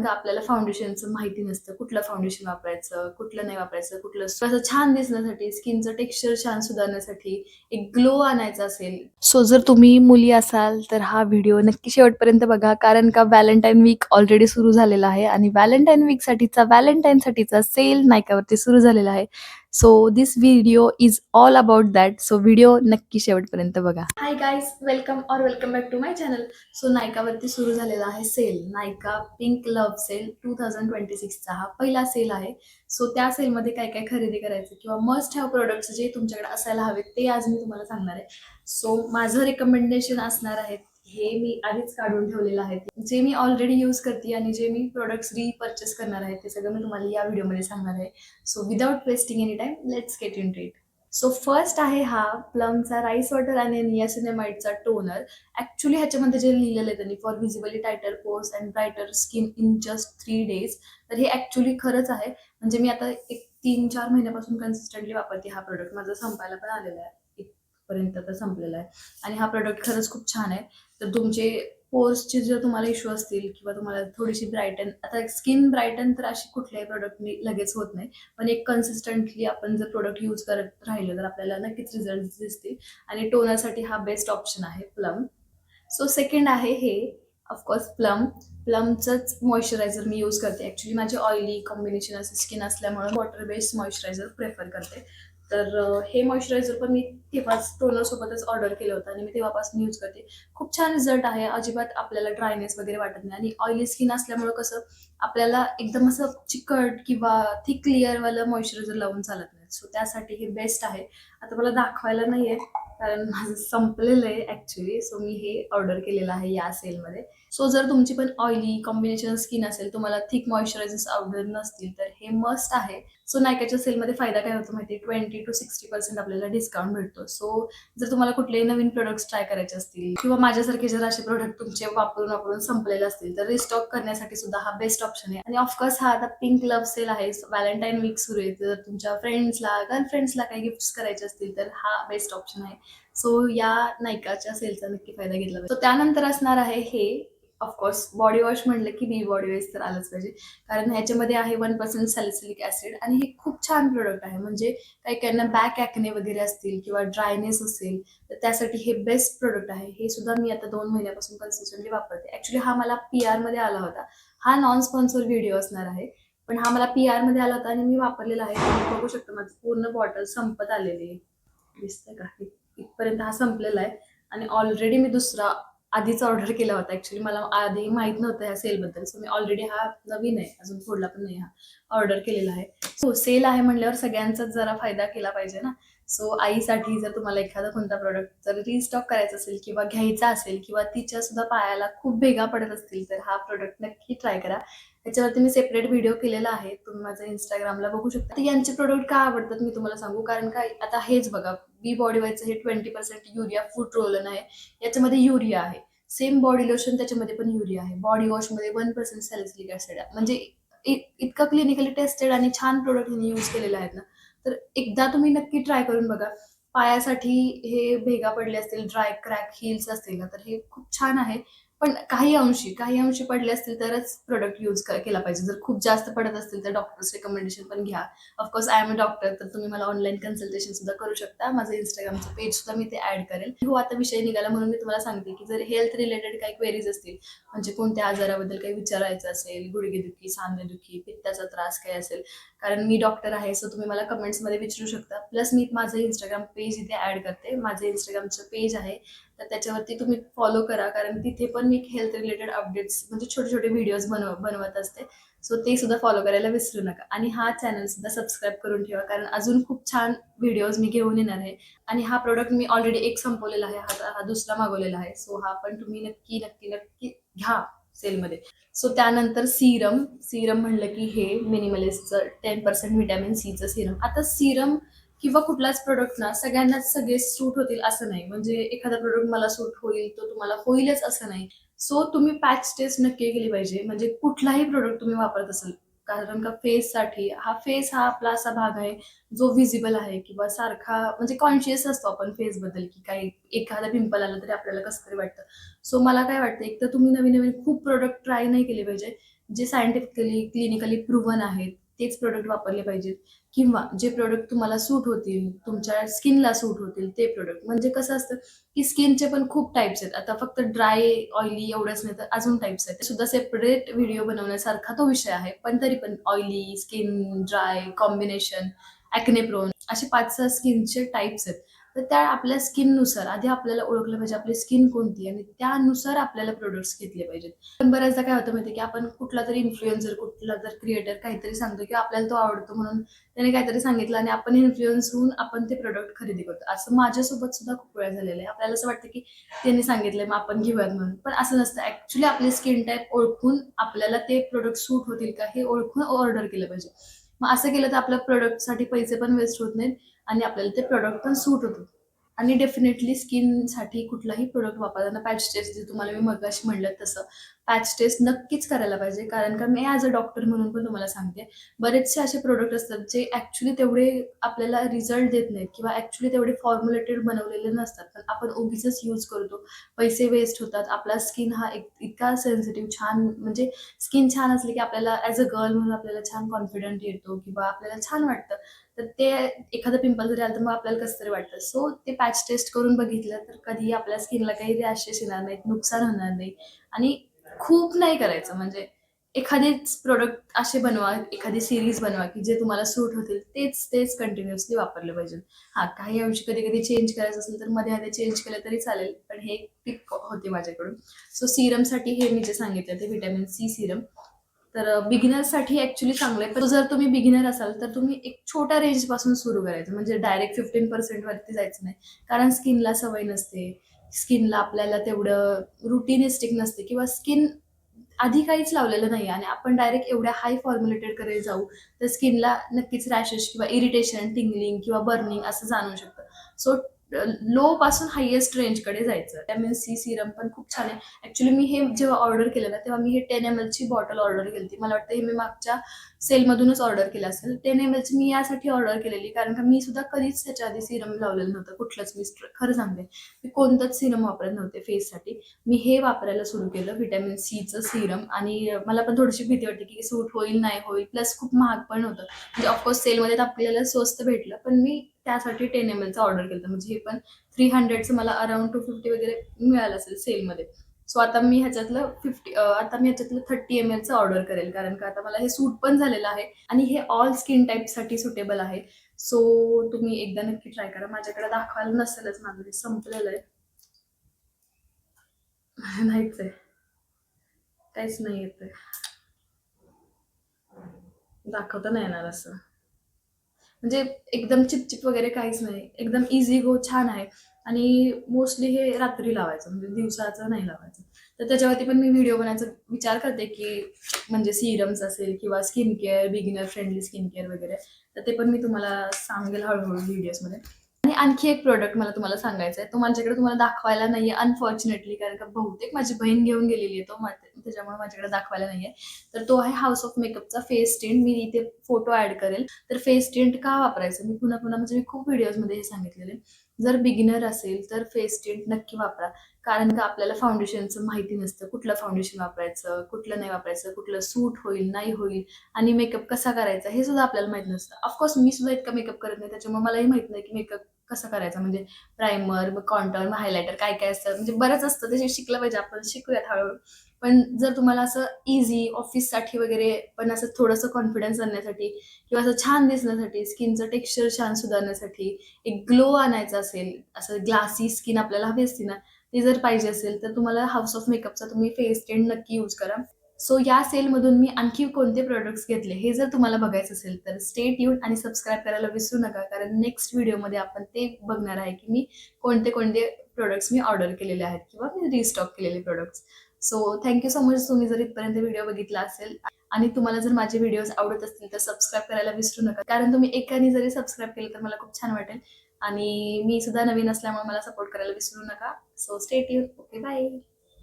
का आपल्याला फाउंडेशनचं माहिती नसतं, कुठलं फाउंडेशन वापरायचं, कुठलं नाही वापरायचं, कुठलं असं छान दिसण्यासाठी, स्किनचं टेक्स्चर छान सुधारण्यासाठी, एक ग्लो आणायचा असेल. सो जर तुम्ही मुली असाल तर हा व्हिडिओ नक्की शेवटपर्यंत बघा, कारण का व्हॅलेंटाईन वीक ऑलरेडी सुरू झालेला आहे आणि व्हॅलेंटाईनसाठीचा सेल नायकावरती सुरू झालेला आहे. So this video is all about that. So video नक्की शेवटपर्यंत बघा. Hi guys, welcome back to my channel. So नायकावरती सुरू झालेला आहे सेल, नायका पिंक लव्ह सेल 2026चा हा पहिला सेल आहे. सो त्या सेलमध्ये काय काय खरेदी करायचं किंवा मस्ट हॅव प्रोडक्ट्स जे तुमच्याकडे असायला हवेत ते आज मी तुम्हाला सांगणार आहे. सो माझं रिकमेंडेशन असणार आहे, हे मी आधीच काढून ठेवलेलं आहे, जे मी ऑलरेडी यूज करते आणि जे मी प्रोडक्ट्स रिपर्चेस करणार आहे ते सगळं मी तुम्हाला या व्हिडिओमध्ये सांगणार आहे. So without wasting any time, let's get into it. So first आहे हा प्लमचा राईस वॉटर आणि नियासिनेमाइडचा टोनर. ॲक्च्युली ह्याच्यामध्ये जे लिहिलेलं आहे त्यांनी, for visibly tighter pores and brighter skin in just 3 days, तर हे ॲक्च्युली खरंच आहे. म्हणजे मी आता एक 3-4 महिन्यापासून कन्सिस्टंटली वापरते हा प्रोडक्ट. माझं संपायला पण आलेला आहे, इथपर्यंत तर संपलेला आहे आणि हा प्रोडक्ट खरंच खूप छान आहे. तर तुमचे पोर्सचे जर तुम्हाला इश्यू असतील किंवा तुम्हाला थोडीशी ब्रायटन, आता स्किन ब्रायटन तर अशी कुठल्याही प्रोडक्टनी लगेच होत नाही, पण एक कन्सिस्टंटली आपण जर प्रोडक्ट यूज करत राहिलं तर आपल्याला नक्कीच रिझल्ट दिसतील आणि टोनरसाठी हा बेस्ट ऑप्शन आहे प्लम. सो सेकंड आहे हे ऑफकोर्स प्लमचंच मॉइश्चरायझर मी यूज करते. ॲक्च्युली माझी ऑइली कॉम्बिनेशन असे स्किन असल्यामुळे वॉटर बेस्ड मॉइश्चरायझर प्रेफर करते. तर हे मॉइश्चरायझर पण मी तेव्हाच टोनरसोबतच ऑर्डर केलं होतं आणि मी तेव्हापासून यूज करते. खूप छान रिझल्ट आहे. अजिबात आपल्याला ड्रायनेस वगैरे वाटत नाही आणि ऑइली स्किन असल्यामुळं कसं आपल्याला एकदम असं चिकट किंवा थिक क्लिअरवालं मॉइश्चरायझर लावून चालत नाही. सो त्यासाठी हे बेस्ट आहे. आता मला दाखवायला नाही आहे कारण माझं संपलेलं आहे ॲक्च्युली. सो मी हे ऑर्डर केलेलं आहे या सेलमध्ये. सो जर तुमची पण ऑइली कॉम्बिनेशन स्किन असेल, तुम्हाला थिक मॉइश्चरायझर्स आवडत नसतील तर हे मस्ट आहे. सो नायकाच्या सेलमध्ये फायदा काय होतो माहिती आहे, 20 to 60% आपल्याला डिस्काउंट भेटतो. सो जर तुम्हाला कुठलेही नवीन प्रोडक्ट्स ट्राय करायचे असतील किंवा माझ्यासारखे जर असे प्रोडक्ट तुमचे वापरून वापरून संपलेले असतील तर रिस्टॉक करण्यासाठी सुद्धा हा बेस्ट ऑप्शन आहे. आणि ऑफकोर्स हा आता पिंक लव्ह सेल आहे, व्हॅलेंटाईन वीक सुरू आहे, तर तुमच्या फ्रेंड्सला गर्लफ्रेंड्सला काही गिफ्ट्स करायचे असतील तर हा बेस्ट ऑप्शन आहे. सो या नायकाच्या सेलचा नक्की फायदा घेतला पाहिजे. सो त्यानंतर असणार आहे हे ऑफकोर्स बॉडी वॉश. म्हणलं की बी बॉडी वॉश तर आलंच पाहिजे, कारण ह्याच्यामध्ये आहे 1% सॅलिसिलिक ॲसिड आणि हे खूप छान प्रोडक्ट आहे. म्हणजे काही काहींना बॅक ॲक्ने वगैरे असतील किंवा ड्रायनेस असेल तर त्यासाठी हे बेस्ट प्रोडक्ट आहे. हे सुद्धा मी आता 2 महिन्यापासून कन्सिस्टंटली वापरते. ॲक्च्युली हा मला PR मध्ये आला होता. हा नॉन स्पॉन्सर व्हिडिओ असणार आहे, पण हा मला PR मध्ये आला होता आणि मी वापरलेला आहे. तुम्ही बघू शकता माझी पूर्ण बॉटल संपत आलेली आहे, दिसतंय का, इथपर्यंत हा संपलेला आहे. आणि ऑलरेडी मी दुसरा आधीच ऑर्डर केला होता. ॲक्च्युली मला आधी माहीत नव्हतं ह्या सेलबद्दल. सो मी ऑलरेडी हा नवीन आहे, अजून फोडला पण नाही, हा ऑर्डर केलेला आहे. सो सेल आहे म्हणल्यावर सगळ्यांचाच जरा फायदा केला पाहिजे ना. सो आईसाठी जर तुम्हाला एखादा कोणता प्रोडक्ट जर रिस्टॉक करायचा असेल किंवा घ्यायचा असेल किंवा तिच्या सुद्धा पायाला खूप भेगा पडत असतील तर हा प्रोडक्ट नक्की ट्राय करा. ह्याच्यावरती मी सेपरेट व्हिडिओ केलेला आहे, तुम्ही माझं इंस्टाग्रामला बघू शकता. तर यांचे प्रोडक्ट का आवडतात मी तुम्हाला सांगू, कारण काय आता हेच बघा, बी बॉडी वॉशचं हे 20% युरिया फूड रोलन आहे, याच्यामध्ये युरिया आहे. सेम बॉडी लोशन त्याच्यामध्ये पण युरिया आहे. बॉडी वॉशमध्ये 1% सॅलिसिलिक ॲसिड आहे. म्हणजे इतका क्लिनिकली टेस्टेड आणि छान प्रोडक्ट यांनी यूज केलेले आहेत ना, तर एकदा तुम्ही नक्की ट्राय करून बघा. पायासाठी हे भेगा पडले असतील, ड्राय क्रॅक हील्स असतील ना, तर हे खूप छान आहे. पण काही अंशी पडले असतील तरच प्रोडक्ट यूज केला पाहिजे. जर खूप जास्त पडत असतील तर डॉक्टर्स रिकमेंडेशन पण घ्या. Of course I am a doctor, तर तुम्ही मला ऑनलाईन कन्सल्टेशन सुद्धा करू शकता. माझं इंस्टाग्रामचं पेज सुद्धा मी ते ॲड करेल. हो, आता विषय निघाला म्हणून मी तुम्हाला सांगते की जर हेल्थ रिलेटेड काही क्वेरीज असतील, म्हणजे कोणत्या आजाराबद्दल काही विचारायचं असेल, गुडघेदुखी, सांधेदुखी, पित्ताचा त्रास काही असेल, कारण मी डॉक्टर आहे, सो तुम्ही मला कमेंट्समध्ये विचारू शकता. प्लस मी माझं इंस्टाग्राम पेज इथे ॲड करते. माझं इंस्टाग्रामचं पेज आहे, तर त्याच्यावरती तुम्ही फॉलो करा, कारण तिथे पण मी हेल्थ रिलेटेड अपडेट्स म्हणजे छोटे छोटे व्हिडिओज बनवत असते. सो ते सुद्धा फॉलो करायला विसरू नका आणि हा चॅनल सुद्धा सबस्क्राईब करून ठेवा, कारण अजून खूप छान व्हिडिओज मी घेऊन येणार आहे. आणि हा प्रोडक्ट मी ऑलरेडी एक संपवलेला आहे, हा दुसरा मागवलेला आहे. सो हा पण तुम्ही नक्की नक्की नक्की घ्या सेलमध्ये. सो त्यानंतर सिरम म्हणलं की हे मिनिमलिस्टचं 10% व्हिटॅमिन सीचं सिरम. आता सिरम किंवा कुठलाच प्रोडक्ट ना सगळ्यांनाच सगळे सूट होतील असं नाही. म्हणजे एखादा प्रोडक्ट मला सूट होईल तो तुम्हाला होईलच असं नाही. सो तुम्ही पॅच टेस्ट नक्की केली पाहिजे. म्हणजे कुठलाही प्रोडक्ट तुम्ही वापरत असाल, कारण का फेससाठी फेस हा आपला असा भाग आहे जो व्हिजिबल आहे किंवा सारखा म्हणजे कॉन्शियस असतो आपण फेसबद्दल, की काही एखादा पिंपल आलं तरी आपल्याला कसं तरी वाटतं. सो मला काय वाटतं, एक तर तुम्ही नवीन नवीन खूप प्रोडक्ट ट्राय नाही केले पाहिजे. जे सायंटिफिकली क्लिनिकली प्रूव्हन आहेत तेच प्रोडक्ट वापरले पाहिजेत, किंवा जे प्रोडक्ट तुम्हाला सूट होतील, तुमच्या स्किनला सूट होतील ते प्रोडक्ट. म्हणजे कसं असतं की स्किनचे पण खूप टाइप्स आहेत. आता फक्त ड्राय, ऑइली एवढंच नाही तर अजून टाइप्स आहेत. ते सुद्धा सेपरेट व्हिडिओ बनवण्यासारखा तो विषय आहे. पण तरी पण oily, skin dry, combination, acne prone असे 5-6 स्किनचे टाइप्स आहेत. तर त्या आपल्या स्किननुसार आधी आपल्याला ओळखलं पाहिजे आपली स्किन कोणती आहे आणि त्यानुसार आपल्याला प्रोडक्ट्स घेतले पाहिजेत. पण बऱ्याचदा काय होतं माहिती आहे, की आपण कुठलातरी इन्फ्लुएन्सर, कुठलातरी क्रिएटर काहीतरी सांगतो, की आपल्याला तो आवडतो म्हणून त्याने काहीतरी सांगितलं आणि आपण इन्फ्लुअन्स होऊन आपण ते प्रोडक्ट खरेदी करतो. असं माझ्यासोबत सुद्धा खूप वेळा झालेलं आहे. आपल्याला असं वाटतं, की त्याने सांगितलंय मग आपण घेऊयात म्हणून. पण असं नसतं. ॲक्चुअली आपली स्किन टाइप ओळखून आपल्याला ते प्रोडक्ट सूट होतील का हे ओळखून ऑर्डर केलं पाहिजे. मग असं केलं तर आपल्या प्रोडक्टसाठी पैसे पण वेस्ट होत नाहीत आणि आपल्याला ते प्रॉडक्ट पण सूट होतं. आणि डेफिनेटली स्किनसाठी कुठलाही प्रोडक्ट वापरताना पॅच टेस्ट, जे तुम्हाला मी मगाशी म्हणलं तसं पॅच टेस्ट नक्कीच करायला पाहिजे. कारण का मी ॲज अ डॉक्टर म्हणून पण तुम्हाला सांगते, बरेचसे असे प्रोडक्ट असतात जे ॲक्चुअली तेवढे आपल्याला रिझल्ट देत नाहीत किंवा ॲक्चुअली तेवढे फॉर्म्युलेटेड बनवलेले नसतात. पण आपण उगीचच यूज करतो. पैसे वेस्ट होतात. आपला स्किन हा इतका सेन्सिटिव्ह, छान म्हणजे स्किन छान असली की आपल्याला ॲज अ गर्ल म्हणून आपल्याला छान कॉन्फिडंट येतो किंवा आपल्याला छान वाटतं. तर ते एखादं पिंपल जरी आलं तर मग आपल्याला कसं तरी वाटतं. सो ते पॅच टेस्ट करून बघितलं तर कधीही आपल्या स्किनला काही रॅशेस येणार नाहीत, नुकसान होणार नाही. आणि खूप नाही करायचं. म्हणजे एखादेच प्रोडक्ट असे बनवा, एखादी सीरीज बनवा, की जे तुम्हाला सूट होतील. तेच कंटिन्युअसली वापरलं पाहिजे. हां, काही अंशी कधी-कधी चेंज करायचं असेल तर मध्ये-मध्ये चेंज केलं तरी चालेल. पण हे टिप होती माझ्याकडून. सो सीरमसाठी हे मी जे सांगितलं ते व्हिटॅमिन सी सीरम. तर बिगिनर्ससाठी ॲक्चुअली चांगलं आहे. पण जर तुम्ही बिगिनर असाल तर तुम्ही एक छोट्या रेंजपासून सुरू करायचं. म्हणजे डायरेक्ट 15% वरती जायचं नाही. कारण स्किनला सवय नसते. स्किनला आपल्याला तेवढं रुटिनिस्टिक नसते किंवा स्किन आधी काहीच लावलेलं नाही आणि आपण डायरेक्ट एवढ्या हाय फॉर्म्युलेटेडकडे जाऊ, तर स्किनला नक्कीच रॅशेस किंवा इरिटेशन, टिंगलिंग किंवा बर्निंग असं जाणवू शकतं. सो लो पासून हायेस्ट रेंजकडे जायचं. व्हिटॅमिन सी सीरम पण खूप छान आहे. ॲक्चुअली मी हे जेव्हा ऑर्डर केलं ना, तेव्हा मी हे 10 ml ची बॉटल ऑर्डर केली होती. मला वाटतं हे मी मागच्या सेलमधूनच ऑर्डर केलं असेल. 10 ml ची मी यासाठी ऑर्डर केलेली कारण का मी सुद्धा कधीच त्याच्या आधी सीरम लावलेलं नव्हतं कुठलंच. मी खरं सांगते. मी कोणतंच सीरम वापरत नव्हते फेससाठी. मी हे वापरायला सुरू केलं व्हिटॅमिन सीचं सीरम आणि मला पण थोडीशी भीती वाटते की सूट होईल, नाही होईल. प्लस खूप महाग पण होतं. म्हणजे ऑफकोर्स सेलमध्ये तर आपल्याला स्वस्त भेटलं. पण मी त्यासाठी 10 ml चं ऑर्डर केलं होतं. म्हणजे हे पण 300चं मला अराउंड 250 वगैरे मिळालं असेल सेलमध्ये. सो आता मी ह्याच्यातलं 30 ml चं ऑर्डर करेल. कारण का आता मला हे सूट पण झालेलं आहे आणि हे ऑल स्किन टाइपसाठी सुटेबल आहे. सो तुम्ही एकदा नक्की ट्राय करा. माझ्याकडे दाखवायला नसेलच, माझं हे संपलेलं आहे. नाहीच आहे. काहीच नाही येत. दाखवता नाही येणार असं. म्हणजे एकदम चिपचिप वगैरे काहीच नाही. एकदम इझी गो, छान आहे. आणि मोस्टली हे रात्री लावायचं, म्हणजे दिवसाचं नाही लावायचं. तर त्याच्यावरती पण मी व्हिडिओ बनवायचा विचार करते, की म्हणजे सीरम्स असेल किंवा skin care, beginner friendly skin care वगैरे. तर ते पण मी तुम्हाला सांगेल हळू-हळू व्हिडिओजमध्ये. आणि आणखी एक प्रॉडक्ट मला तुम्हाला सांगायचा आहे. तो माझ्याकडे तुम्हाला दाखवायला नाहीये अनफॉर्च्युनेटली, कारण का बहुतेक माझी बहीण घेऊन गेलेली आहे तो. त्याच्यामुळे माझ्याकडे दाखवायला नाहीये. तर तो आहे हाऊस ऑफ मेकअपचा फेस टिंट. मी इथे फोटो ॲड करेल. तर फेस टिंट का वापरायचं? मी पुन्हा-पुन्हा म्हणजे मी खूप व्हिडिओजमध्ये हे सांगितलेलं आहे. जर बिगिनर असेल तर फेस टिंट नक्की वापरा. कारण का आपल्याला फाउंडेशनचं माहिती नसतं. कुठलं फाउंडेशन वापरायचं, कुठलं नाही वापरायचं, कुठलं सूट होईल, नाही होईल आणि मेकअप कसा करायचा हे सुद्धा आपल्याला माहीत नसतं. ऑफकोर्स मी सुद्धा इतका मेकअप करत नाही. त्याच्यामुळे मलाही माहीत नाही की मेकअप कसं करायचं. म्हणजे प्रायमर, मग कॉन्टूर, मग हायलायटर काय-काय असतं. म्हणजे बरंच असतं. ते शिकलं पाहिजे. आपण शिकूयात हळू. पण जर तुम्हाला असं इझी ऑफिससाठी वगैरे, पण असं थोडंसं कॉन्फिडन्स आणण्यासाठी किंवा असं छान दिसण्यासाठी, स्किनचं टेक्स्चर छान सुधारण्यासाठी, एक ग्लो आणायचा असेल, असं ग्लासी स्किन आपल्याला हवी असते ना, ती जर पाहिजे असेल, तर तुम्हाला हाऊस ऑफ मेकअपचा तुम्ही फेस टिंट नक्की यूज करा. सो या सेलमधून मी आणखी कोणते प्रॉडक्ट्स घेतले हे जर तुम्हाला बघायचं असेल, तर स्टे ट्यून्ड आणि सबस्क्राईब करायला विसरू नका. कारण नेक्स्ट व्हिडिओमध्ये आपण ते बघणार आहे, की मी कोणते-कोणते प्रॉडक्ट्स मी ऑर्डर केलेले आहेत किंवा मी रिस्टॉक केलेले products. So thank so much, तुम्ही जर इथपर्यंत व्हिडिओ बघितला असेल आणि तुम्हाला जर माझे व्हिडिओज आवडत असतील तर सबस्क्राईब करायला विसरू नका. कारण तुम्ही एकाने जरी सबस्क्राईब केलं तर मला खूप छान वाटेल आणि मी सुद्धा नवीन असल्यामुळे मला सपोर्ट करायला विसरू नका. So stay tuned. Okay, bye.